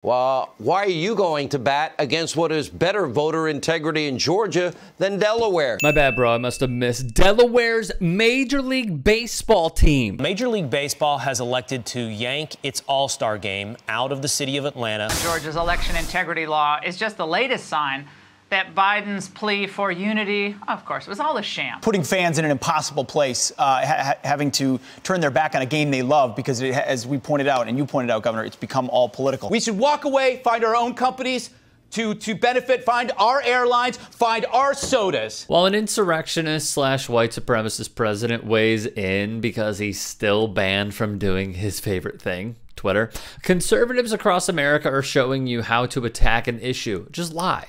Well, why are you going to bat against what is better voter integrity in Georgia than Delaware? My bad, bro. I must have missed Delaware's Major League Baseball team. Major League Baseball has elected to yank its All-Star game out of the city of Atlanta. Georgia's election integrity law is just the latest sign that Biden's plea for unity, of course, was all a sham. Putting fans in an impossible place, having to turn their back on a game they love because, as we pointed out, and you pointed out, Governor, it's become all political. We should walk away, find our own companies to benefit, find our airlines, find our sodas. While an insurrectionist / white supremacist president weighs in because he's still banned from doing his favorite thing, Twitter, conservatives across America are showing you how to attack an issue. Just lie.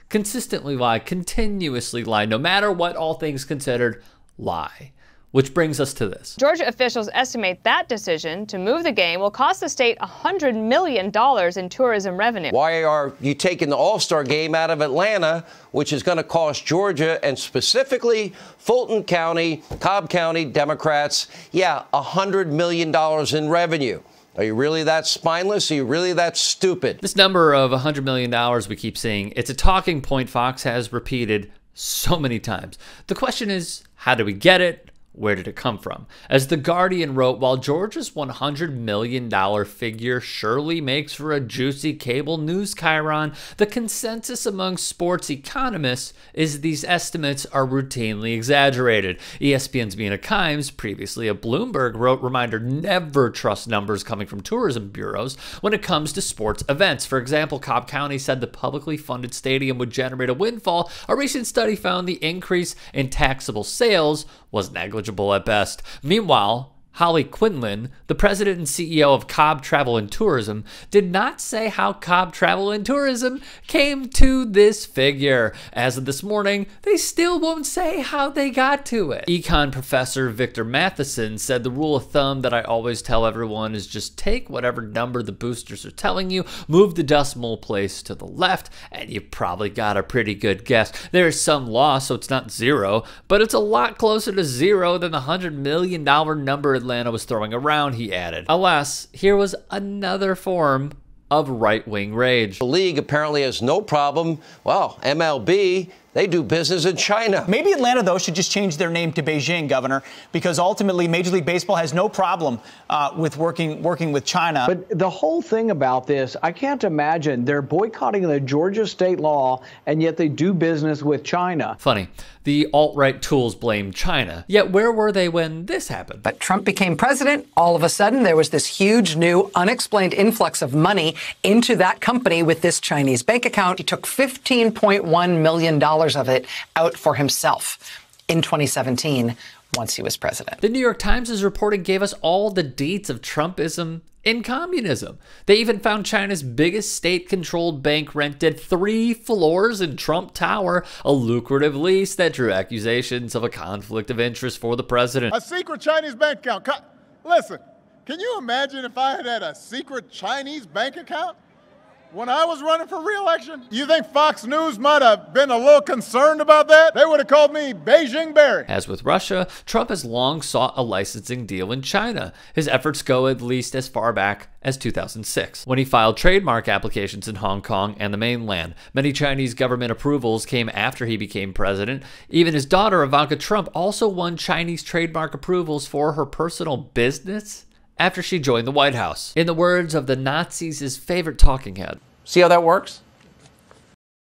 Consistently lie, continuously lie, no matter what, all things considered, lie. Which brings us to this. Georgia officials estimate that decision to move the game will cost the state $100 million in tourism revenue. Why are you taking the All-Star game out of Atlanta, which is going to cost Georgia and specifically Fulton County, Cobb County Democrats, $100 million in revenue? Are you really that spineless? Are you really that stupid? This number of $100 million we keep seeing, it's a talking point Fox has repeated so many times. The question is, how do we get it? Where did it come from? As The Guardian wrote, while Georgia's $100 million figure surely makes for a juicy cable news chyron, the consensus among sports economists is these estimates are routinely exaggerated. ESPN's Mina Kimes, previously of Bloomberg, wrote, reminder, never trust numbers coming from tourism bureaus when it comes to sports events. For example, Cobb County said the publicly funded stadium would generate a windfall. A recent study found the increase in taxable sales was negligible at best. Meanwhile, Holly Quinlan, the president and CEO of Cobb Travel and Tourism, did not say how Cobb Travel and Tourism came to this figure. As of this morning, they still won't say how they got to it. Econ professor Victor Matheson said the rule of thumb that I always tell everyone is just take whatever number the boosters are telling you, move the decimal place to the left, and you've probably got a pretty good guess. There is some loss, so it's not zero, but it's a lot closer to zero than the $100 million number Atlanta was throwing around, he added. Alas, here was another form of right-wing rage. The league apparently has no problem. Well, MLB, they do business in China. Maybe Atlanta, though, should just change their name to Beijing, Governor, because ultimately Major League Baseball has no problem with working with China. But the whole thing about this, I can't imagine they're boycotting the Georgia state law, and yet they do business with China. Funny. The alt-right tools blame China. Yet where were they when this happened? But Trump became president. All of a sudden, there was this huge new unexplained influx of money into that company with this Chinese bank account. He took $15.1 million of it out for himself in 2017 once he was president. The New York Times' reporting gave us all the deets of Trumpism in communism. They even found China's biggest state-controlled bank rented 3 floors in Trump Tower, a lucrative lease that drew accusations of a conflict of interest for the president. A secret Chinese bank account. Listen, can you imagine if I had a secret Chinese bank account when I was running for re-election? You think Fox News might have been a little concerned about that? They would have called me Beijing Barry. As with Russia, Trump has long sought a licensing deal in China. His efforts go at least as far back as 2006, when he filed trademark applications in Hong Kong and the mainland. Many Chinese government approvals came after he became president. Even his daughter, Ivanka Trump, also won Chinese trademark approvals for her personal business after she joined the White House. In the words of the Nazis' favorite talking head. See how that works?